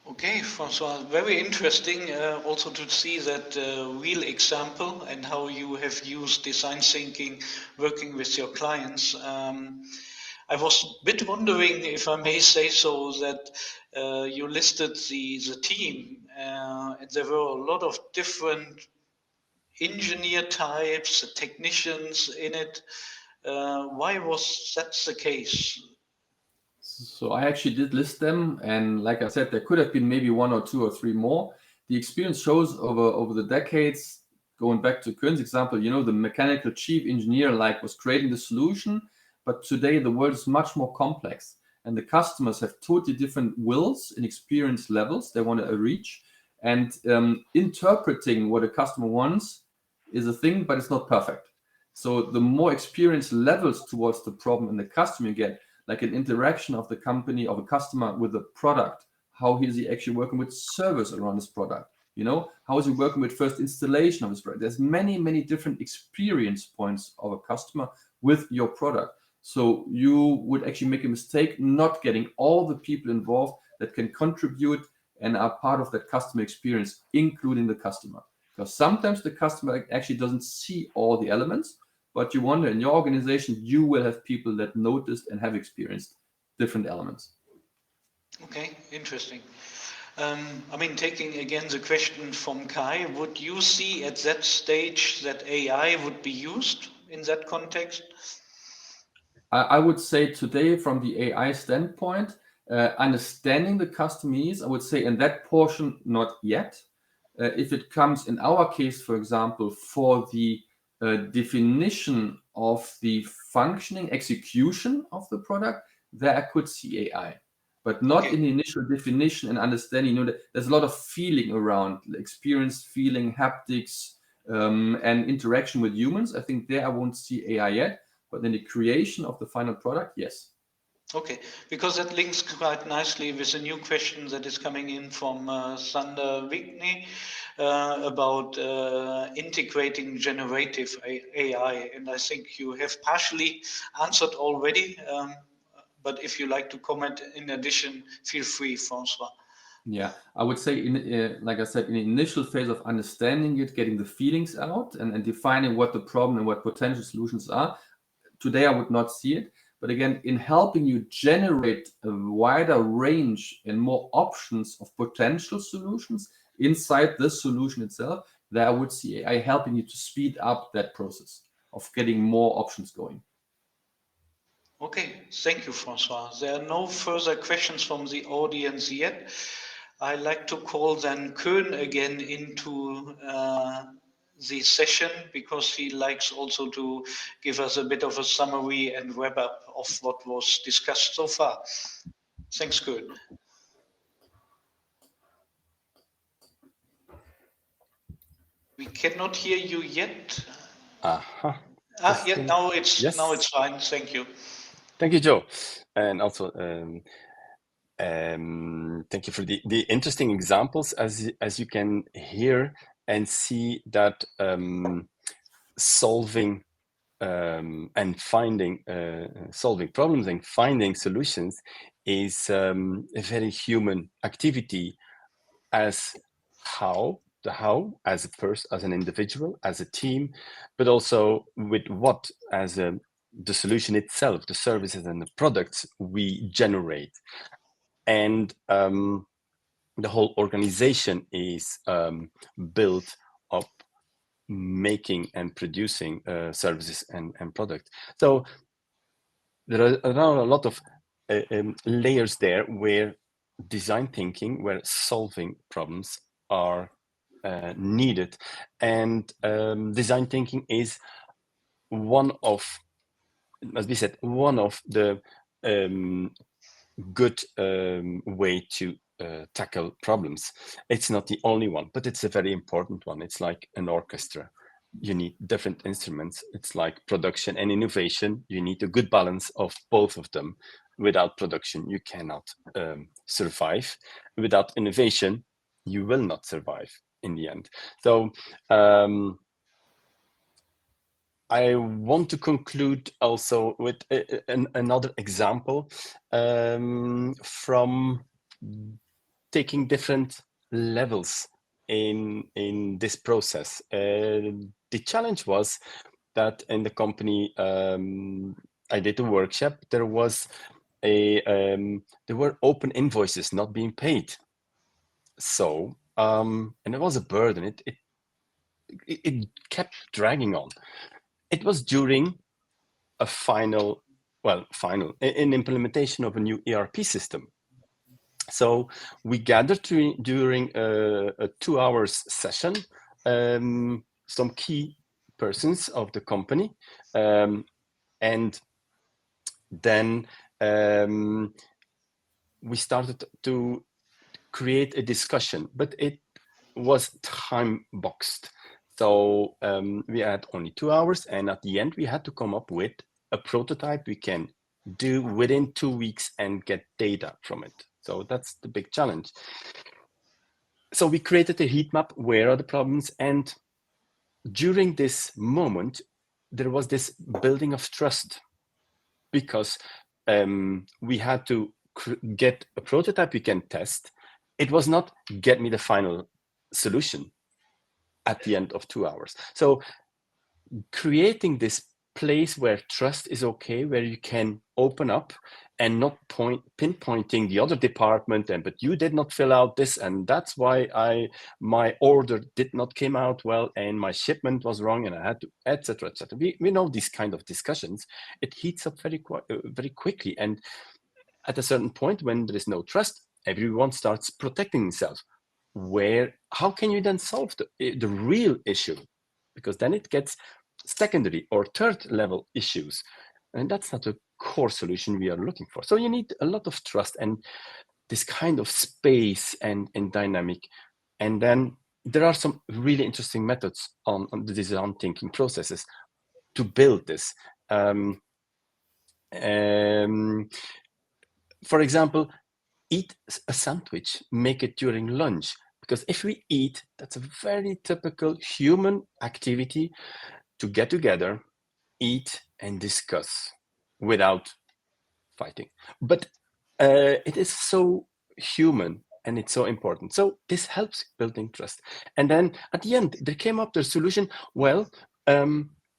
Okay, Francois, very interesting also to see that real example and how you have used design thinking working with your clients. I was a bit wondering, if I may say so, that you listed the team and there were a lot of different engineer types, technicians in it. Why was that the case? So I actually did list them, and like I said, there could have been maybe 1 or 2 or 3 more. The experience shows over the decades, going back to Köln's example, you know, the mechanical chief engineer was creating the solution, but today the world is much more complex. and the customers have totally different wills and experience levels they want to reach. And interpreting what a customer wants is a thing, but it's not perfect. So the more experience levels towards the problem and the customer you get, like an interaction of the company, of a customer with the product, how is he actually working with service around this product? You know, how is he working with first installation of his product? There's many, many different experience points of a customer with your product. So you would actually make a mistake not getting all the people involved that can contribute and are part of that customer experience, including the customer. Because sometimes the customer actually doesn't see all the elements, but you wonder in your organization, you will have people that noticed and have experienced different elements. Okay, interesting. I mean, taking again the question from Kai, would you see at that stage that AI would be used in that context? I would say today, from the AI standpoint, understanding the customer needs, I would say in that portion, not yet. If it comes in our case, for example, for the definition of the functioning execution of the product, there I could see AI, but not in the initial definition and understanding. You know, there's a lot of feeling around experience, feeling, haptics, and interaction with humans. I think there I won't see AI yet, but in the creation of the final product, yes. Okay, because that links quite nicely with a new question that is coming in from Sander Wigney about integrating generative AI. And I think you have partially answered already, but if you like to comment in addition, feel free, Francois. Yeah, I would say, like I said, in the initial phase of understanding it, getting the feelings out and defining what the problem and what potential solutions are, today I would not see it. But again, in helping you generate a wider range and more options of potential solutions inside the solution itself, there I would see AI helping you to speed up that process of getting more options going. Okay, thank you, Francois. There are no further questions from the audience yet. I like to call then Koen again into the session, because he likes also to give us a bit of a summary and wrap up of what was discussed so far. Thanks, Koen. We cannot hear you yet. Yeah, now it's fine. Thank you. Thank you, Joe, and also thank you for the interesting examples. As you can hear and see that solving and finding solving problems and finding solutions is a very human activity, as the how as a person, as an individual, as a team, but also with what as the solution itself, the services and the products we generate. And the whole organization is built up making and producing services and products. So there are a lot of layers there where design thinking, where solving problems are needed. And design thinking is one of, as we said, one of the good way to tackle problems. It's not the only one, but it's a very important one. It's like an orchestra. You need different instruments. It's like production and innovation. You need a good balance of both of them. Without production, you cannot survive. Without innovation, you will not survive in the end. So I want to conclude also with another example from taking different levels in this process. The challenge was that in the company I did a workshop, there was there were open invoices not being paid. So and it was a burden. It kept dragging on. It was during a final implementation of a new ERP system. So we gathered during a 2 hours session some key persons of the company, and then we started to create a discussion, but it was time boxed. So we had only 2 hours, and at the end we had to come up with a prototype we can do within 2 weeks and get data from it. So that's the big challenge. So we created a heat map. Where are the problems? And during this moment, there was this building of trust, because we had to get a prototype we can test. It was not get me the final solution at the end of 2 hours. So creating this place where trust is okay, where you can open up and not pinpointing the other department, but you did not fill out this, and that's why my order did not came out well, and my shipment was wrong, and I had to, etc., etc. We know these kind of discussions. It heats up very quickly, and at a certain point, when there is no trust, everyone starts protecting themselves. How can you then solve the real issue? Because then it gets secondary or third level issues, and that's not a core solution we are looking for. So you need a lot of trust and this kind of space and dynamic. And then there are some really interesting methods on the design thinking processes to build this. For example, eat a sandwich, make it during lunch. Because if we eat, that's a very typical human activity, to get together, eat, and discuss without fighting. But it is so human, and it's so important. So this helps building trust. And then at the end, there came up the solution. Well,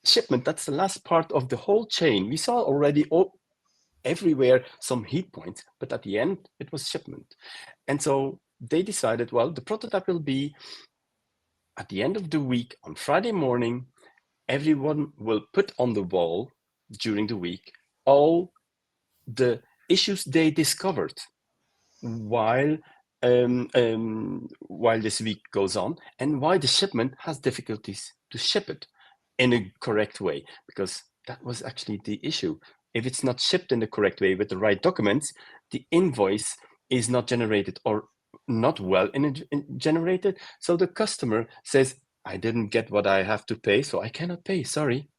shipment, that's the last part of the whole chain. We saw already everywhere some heat points, but at the end, it was shipment. And so they decided, well, the prototype will be at the end of the week on Friday morning. Everyone will put on the wall during the week all the issues they discovered while this week goes on, and why the shipment has difficulties to ship it in a correct way, because that was actually the issue. If it's not shipped in the correct way with the right documents, the invoice is not generated or not well generated. So the customer says, I didn't get what I have to pay, so I cannot pay, sorry.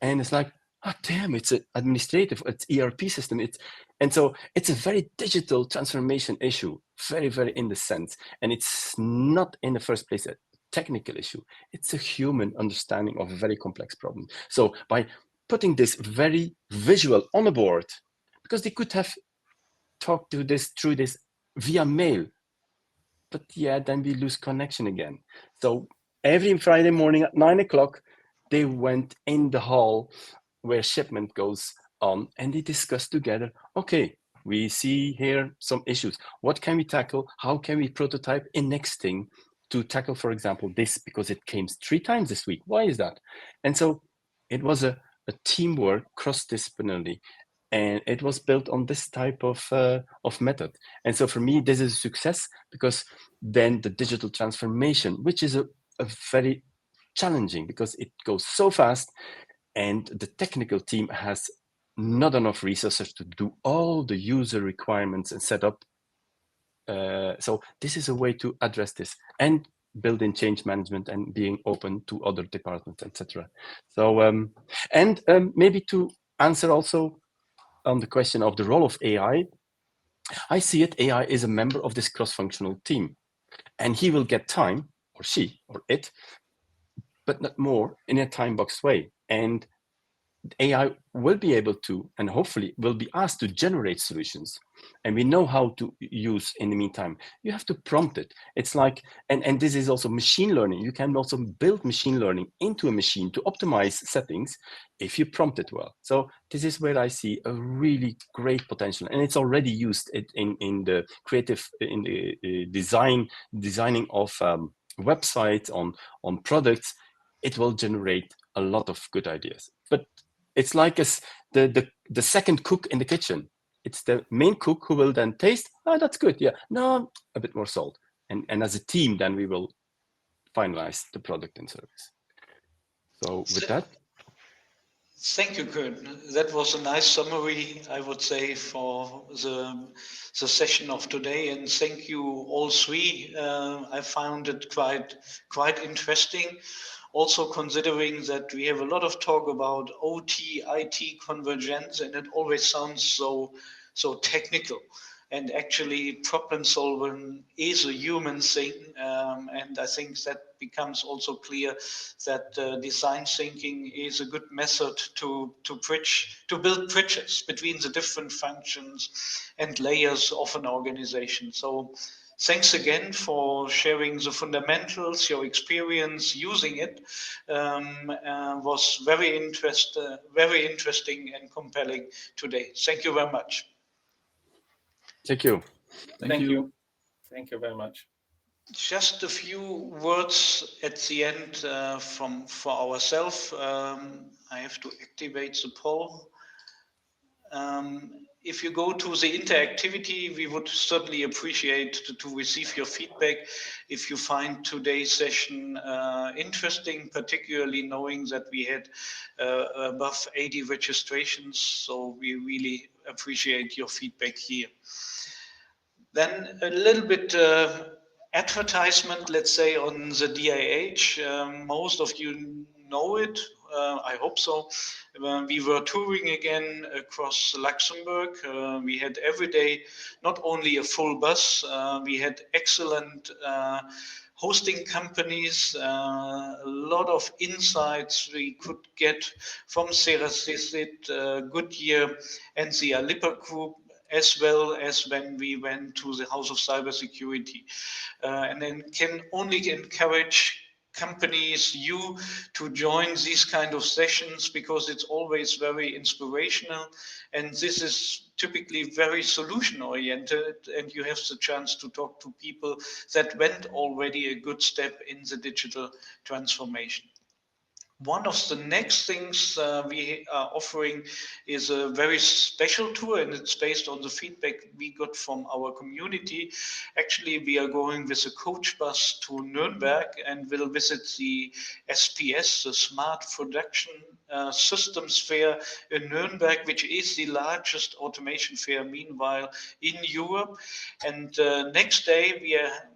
And it's like, oh, damn, it's an administrative, it's ERP system. And so it's a very digital transformation issue, very, very in the sense. And it's not in the first place a technical issue. It's a human understanding of a very complex problem. So by putting this very visual on a board, because they could have talked to this through this via mail, but yeah, then we lose connection again. So every Friday morning at 9 o'clock, they went in the hall where shipment goes on, and they discussed together, okay, we see here some issues. What can we tackle? How can we prototype a next thing to tackle, for example, this, because it came 3 times this week. Why is that? And so it was a teamwork cross-disciplinarily, and it was built on this type of method. And so for me, this is a success, because then the digital transformation, which is a very challenging, because it goes so fast, and the technical team has not enough resources to do all the user requirements and set up. So this is a way to address this and build in change management and being open to other departments, etc. So maybe to answer also on the question of the role of AI, I see it, AI is a member of this cross-functional team, and he will get time, or she, or it, but not more, in a time-boxed way. And AI will be able to, and hopefully will be asked to generate solutions. And we know how to use in the meantime. You have to prompt it. It's like, and this is also machine learning. You can also build machine learning into a machine to optimize settings if you prompt it well. So this is where I see a really great potential. And it's already used in the creative, in the designing of websites, on products. It will generate a lot of good ideas. But it's like the second cook in the kitchen. It's the main cook who will then taste, oh, that's good, yeah, no, a bit more salt. And as a team, then we will finalize the product and service. So with that. Thank you, Kurt. That was a nice summary, I would say, for the session of today. And thank you all three. I found it quite interesting. Also considering that we have a lot of talk about OT, IT convergence, and it always sounds so technical. And actually, problem solving is a human thing, and I think that becomes also clear that design thinking is a good method to build bridges between the different functions and layers of an organization. So thanks again for sharing the fundamentals, your experience using it was very interesting and compelling today. Thank you very much. Thank you. Thank you. Thank you very much. Just a few words at the end for ourselves. I have to activate the poll. If you go to the interactivity, we would certainly appreciate to receive your feedback. If you find today's session interesting, particularly knowing that we had above 80 registrations, so we really appreciate your feedback here. Then a little bit advertisement, let's say, on the DIH. Most of you know it. I hope so. We were touring again across Luxembourg. We had every day not only a full bus, we had excellent hosting companies, a lot of insights we could get from Ceracisit, Goodyear, and the Alippa Group, as well as when we went to the House of Cybersecurity. And then can only encourage companies, you, to join these kind of sessions, because it's always very inspirational, and this is typically very solution oriented, and you have the chance to talk to people that went already a good step in the digital transformation. One of the next things we are offering is a very special tour, and it's based on the feedback we got from our community. Actually, we are going with a coach bus to Nuremberg and will visit the SPS, the Smart Production Systems Fair in Nuremberg, which is the largest automation fair, meanwhile, in Europe. And next day,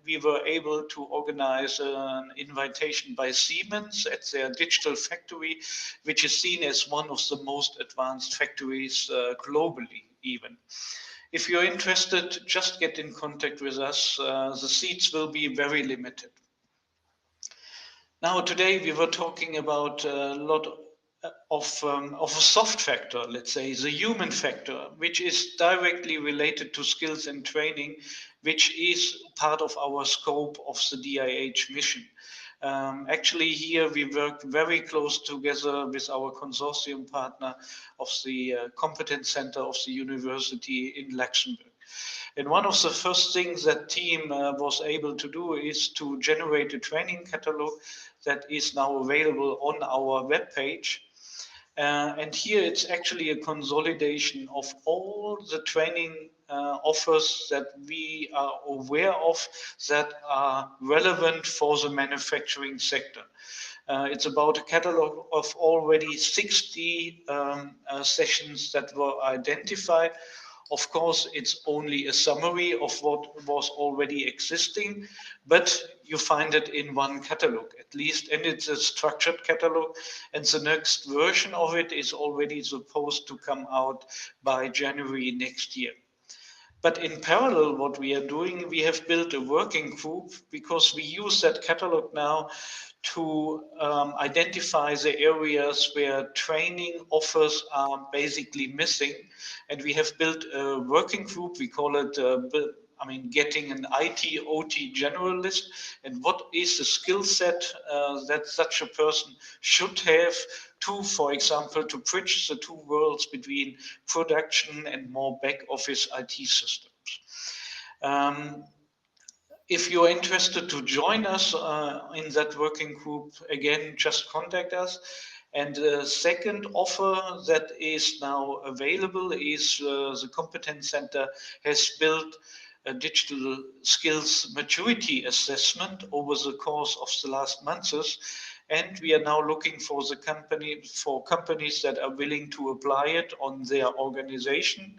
we were able to organize an invitation by Siemens at their digital factory, which is seen as one of the most advanced factories globally even. If you're interested, just get in contact with us. The seats will be very limited. Now, today we were talking about a lot of a soft factor, let's say, the human factor, which is directly related to skills and training, which is part of our scope of the DIH mission. Actually, here we work very close together with our consortium partner of the Competence Center of the University in Luxembourg. And one of the first things that team was able to do is to generate a training catalog that is now available on our webpage. And here it's actually a consolidation of all the training offers that we are aware of that are relevant for the manufacturing sector. It's about a catalog of already 60 sessions that were identified. Of course, it's only a summary of what was already existing, but you find it in one catalog at least, and it's a structured catalog, and the next version of it is already supposed to come out by January next year. But in parallel, what we are doing, we have built a working group, because we use that catalog now to identify the areas where training offers are basically missing. And we have built a working group, we call it getting an IT OT generalist, and what is the skill set that such a person should have to, for example, to bridge the two worlds between production and more back office IT systems. If you're interested to join us in that working group, again, just contact us. And the second offer that is now available is the Competence Center has built a digital skills maturity assessment over the course of the last months. and we are now looking for companies that are willing to apply it on their organization.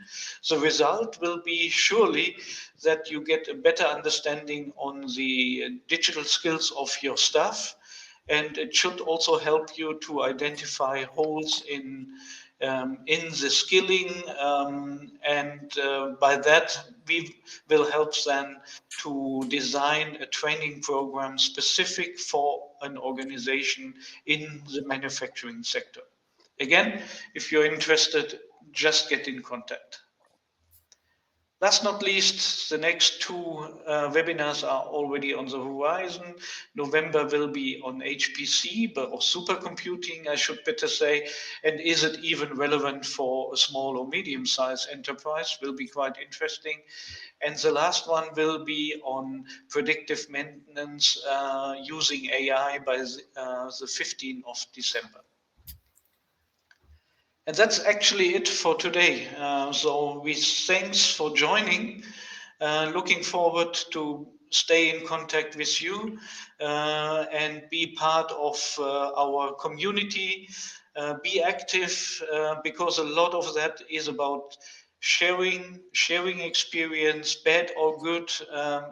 The result will be surely that you get a better understanding on the digital skills of your staff, and it should also help you to identify holes in the skilling, and by that we will help them to design a training program specific for an organization in the manufacturing sector. Again, if you're interested, just get in contact. Last not least, the next two webinars are already on the horizon. November will be on HPC, or supercomputing, I should better say. And is it even relevant for a small or medium-sized enterprise? Will be quite interesting. And the last one will be on predictive maintenance using AI by the 15th of December. And that's actually it for today. So we thanks for joining. Looking forward to stay in contact with you and be part of our community. Be active because a lot of that is about sharing experience, bad or good,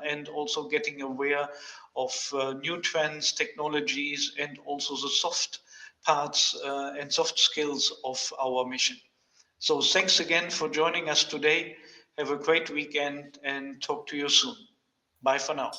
and also getting aware of new trends, technologies, and also the soft parts and soft skills of our mission. So thanks again for joining us today. Have a great weekend and talk to you soon. Bye for now.